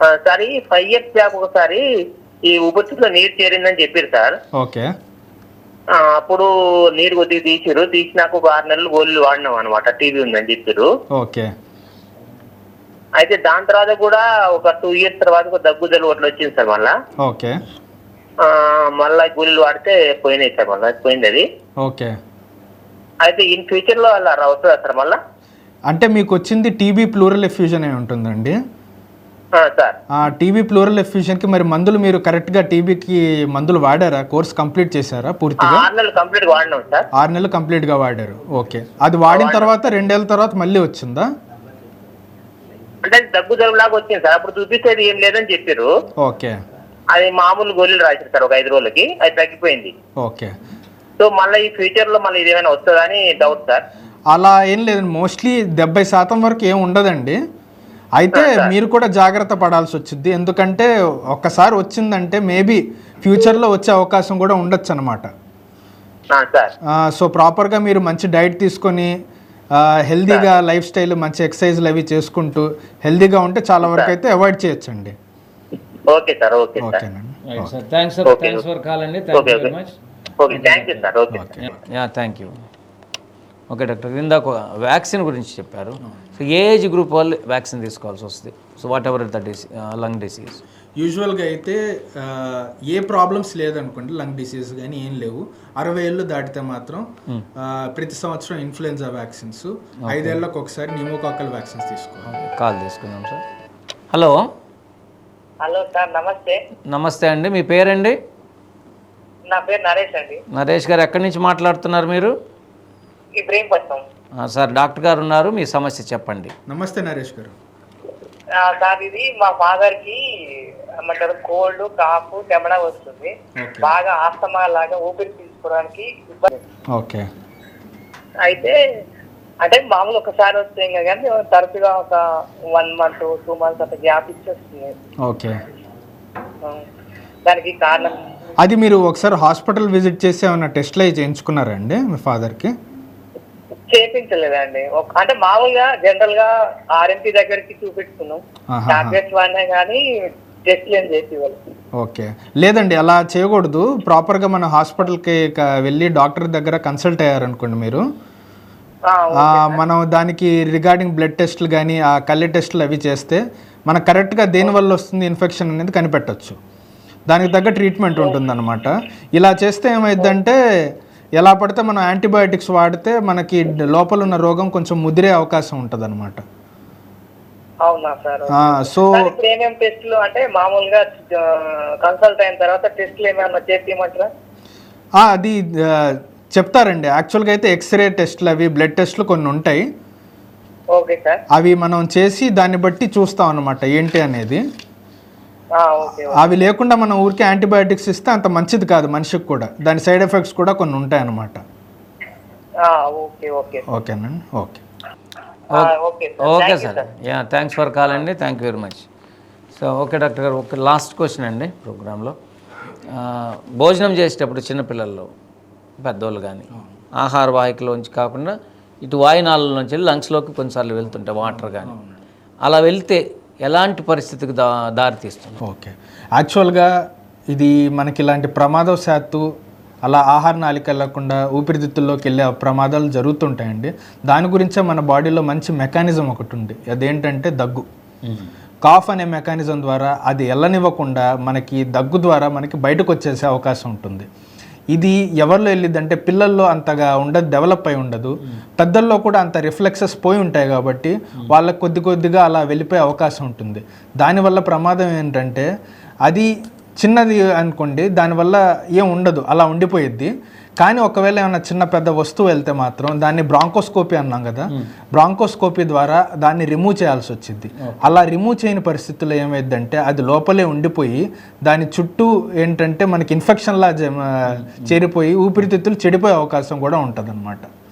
Sir 5 years back ఒకసారి ఈ ఊపిరితిత్తులో నీరు చేరిందని చెప్పారు సార్. ఓకే. అప్పుడు నీరు కొద్దిగా తీసినాక ఒక 6 నెలలు గోళీలు వాడినాం అనమాట, టీబీ ఉందని చెప్పారు. ఓకే. అయితే దాని తర్వాత కూడా ఒక 2 years తర్వాత ఒక దగ్గు జలుబు అట్లా వచ్చింది సార్ మళ్ళా. ఓకే. మళ్ళా గోళీలు వాడితే పోయినాయి సార్, మళ్ళీ పోయింది అది. ఓకే. అయితే ఇన్ ఫ్యూచర్ లో అలా అవుతుందా సార్ మళ్ళా? అంటే మీకు వచ్చింది టీబీ ప్లూరల్ ఎఫ్యూజన్ అయి ఉంటుందండి సార్. టీబీ ప్లూరల్ ఎఫ్యూజన్కి మరి మందులు మీరు కరెక్ట్గా టీబీకి మందులు వాడారా? కోర్స్ కంప్లీట్ చేశారా పూర్తిగా? 6 నెలలు కంప్లీట్ వాడినాం సార్. 6 నెలలు కంప్లీట్గా వాడారు. ఓకే. అది వాడిన తర్వాత 2 ఏళ్ళ తర్వాత మళ్ళీ వచ్చిందా? అంటే దగ్గు జలుబు లాగా వచ్చింది సార్. అప్పుడు చూపిస్తే ఏం లేదని చెప్పారు. ఓకే. అది మామూలు గోళీలు రాశారు సార్ ఒక 5 రోజులకి, అది తగ్గిపోయింది. ఓకే. సో మళ్ళీ ఈ ఫ్యూచర్ లో మళ్ళీ ఇది ఏమైనా వస్తుందా అని డౌట్ సార్. అలా ఏం లేదండి, మోస్ట్లీ 70% వరకు ఏం ఉండదండి. అయితే మీరు కూడా జాగ్రత్త పడాల్సి వచ్చింది, ఎందుకంటే ఒక్కసారి వచ్చిందంటే మేబీ ఫ్యూచర్లో వచ్చే అవకాశం కూడా ఉండొచ్చు అనమాట. సో ప్రాపర్గా మీరు మంచి డైట్ తీసుకొని హెల్దీగా లైఫ్ స్టైల్, మంచి ఎక్సర్సైజ్లు అవి చేసుకుంటూ హెల్దీగా ఉంటే చాలా వరకు అయితే అవాయిడ్ చేయొచ్చండి. Okay sir. ఓకేనండి. థ్యాంక్స్ ఫర్ కాల్ అండి. Thank you. ఓకే డాక్టర్, ఇందాక వ్యాక్సిన్ గురించి చెప్పారు. సో ఏజ్ గ్రూప్ వాళ్ళు వ్యాక్సిన్ తీసుకోవాల్సి వస్తుంది. So what ever the lung disease యూజువల్గా అయితే ఏ ప్రాబ్లమ్స్ లేదనుకోండి, లంగ్ డిసీజ్ కానీ ఏం లేవు. 60 ఏళ్ళు దాటితే మాత్రం ప్రతి సంవత్సరం ఇన్ఫ్లుయెన్జా వ్యాక్సిన్స్, 5 ఏళ్ళకి ఒకసారి న్యూమోకాకల్ వ్యాక్సిన్స్ తీసుకోవాలి. కాల్ తీసుకుందాం సార్. హలో. హలో సార్, నమస్తే. నమస్తే అండి, మీ పేరండి? నా పేరు నరేష్ అండి. నరేష్ గారు, ఎక్కడి నుంచి మాట్లాడుతున్నారు మీరు? ఇబ్రహీంపట్నం. సార్ డాక్టర్ గారు ఉన్నారు, మీ సమస్య చెప్పండి. నమస్తే నరేష్ గారు. సార్ ఇది మా ఫాదర్ కి ఏమంటారు కోల్డ్, కాఫ్, చెమడ వస్తుంది. బాగా ఆస్తమా లాగా ఊపిరి తీసుకోవడానికి ఇబ్బంది. ఓకే. అయితే అంటే మామూలు ఒకసారి వస్తే కానీ తరచుగా ఒక 1 month 2 months అట్లా గ్యాప్ ఇచ్చేస్తుంది. ఓకే. దానికి కారణం అది మీరు ఒకసారి హాస్పిటల్ విజిట్ చేసి ఏమైనా టెస్ట్లు అవి చేయించుకున్నారండి మీ ఫాదర్కి? చేయించలేదండి. అంటే మామూలుగా జనరల్ గా ఆర్ఎంపీ దగ్గరికి చూపించుకున్నాం, టాబ్లెట్స్ వాడినా కానీ టెస్ట్లు ఏం చేసేవాళ్ళు. ఓకే. లేదండి, అలా చేయకూడదు. ప్రాపర్గా మన హాస్పిటల్కి వెళ్ళి డాక్టర్ దగ్గర కన్సల్ట్ అయ్యారనుకోండి మీరు, మనం దానికి రిగార్డింగ్ బ్లడ్ టెస్ట్లు కానీ ఆ కళ్ళ టెస్టులు అవి చేస్తే మనకు కరెక్ట్గా దేనివల్ల వస్తుంది ఇన్ఫెక్షన్ అనేది కనిపెట్టవచ్చు. దానికి తగ్గ ట్రీట్మెంట్ ఉంటుందన్నమాట. ఇలా చేస్తే ఏమైందంటే ఎలా పడితే మనం యాంటీబయాటిక్స్ వాడితే మనకి లోపల ఉన్న రోగం కొంచెం ముదిరే అవకాశం ఉంటుంది అనమాట. సో టెస్ట్లు అంటే మామూలుగా కన్సల్ట్ అయిన తర్వాత టెస్ట్లు ఏమైనా చేసేయమంటారా? అది చెప్తారండి. యాక్చువల్గా అయితే ఎక్స్రే టెస్ట్లు అవి బ్లడ్ టెస్ట్లు కొన్ని ఉంటాయి. Okay sir. అవి మనం చేసి దాన్ని బట్టి చూస్తాం అనమాట ఏంటి అనేది. అవి లేకుండా మనం ఊరికే యాంటీబయాటిక్స్ ఇస్తే అంత మంచిది కాదు మనిషికి కూడా, దాని సైడ్ ఎఫెక్ట్స్ కూడా కొన్ని ఉంటాయి అన్నమాట. ఓకేనండి. Okay sir. Thanks for call అండి. Thank you very much. So okay doctor గారు, ఒక లాస్ట్ క్వశ్చన్ అండి ప్రోగ్రాంలో. భోజనం చేసేటప్పుడు చిన్నపిల్లల్లో, పెద్దోళ్ళు కానీ ఆహార వాహికలోంచి కాకుండా ఇటు వాయునాళంలోంచి వెళ్ళి లంగ్స్లోకి కొన్నిసార్లు వెళ్తుంటాయి వాటర్ కానీ, అలా వెళ్తే ఎలాంటి పరిస్థితికి దారితీస్తుంది? ఓకే. యాక్చువల్గా ఇది మనకి ఇలాంటి ప్రమాదవశాత్తు అలా ఆహార నాళిక వెళ్ళకుండా ఊపిరితిత్తుల్లోకి వెళ్ళే ప్రమాదాలు జరుగుతుంటాయండి. దాని గురించే మన బాడీలో మంచి మెకానిజం ఒకటి ఉంది, అదేంటంటే దగ్గు. కాఫ్ అనే మెకానిజం ద్వారా అది వెళ్ళనివ్వకుండా మనకి దగ్గు ద్వారా మనకి బయటకు వచ్చేసే అవకాశం ఉంటుంది. ఇది ఎవరిలో వెళ్ళిద్దంటే పిల్లల్లో అంతగా ఉండదు, డెవలప్ అయి ఉండదు. పెద్దల్లో కూడా అంత రిఫ్లెక్సెస్ పోయి ఉంటాయి కాబట్టి వాళ్ళకి కొద్దిగా అలా వెళ్ళిపోయే అవకాశం ఉంటుంది. దానివల్ల ప్రమాదం ఏంటంటే అది చిన్నది అనుకోండి, దానివల్ల ఏం ఉండదు, అలా ఉండిపోయిద్ది. కానీ ఒకవేళ ఏమైనా చిన్న పెద్ద వస్తువు వెళ్తే మాత్రం దాన్ని బ్రాంకోస్కోపీ అన్నాం కదా, బ్రాంకోస్కోపీ ద్వారా దాన్ని రిమూవ్ చేయాల్సి వచ్చింది. అలా రిమూవ్ చేయని పరిస్థితుల్లో ఏమైందంటే అది లోపలే ఉండిపోయి దాని చుట్టూ ఏంటంటే మనకి ఇన్ఫెక్షన్లా చేరిపోయి ఊపిరితిత్తులు చెడిపోయే అవకాశం కూడా ఉంటుంది అన్నమాట.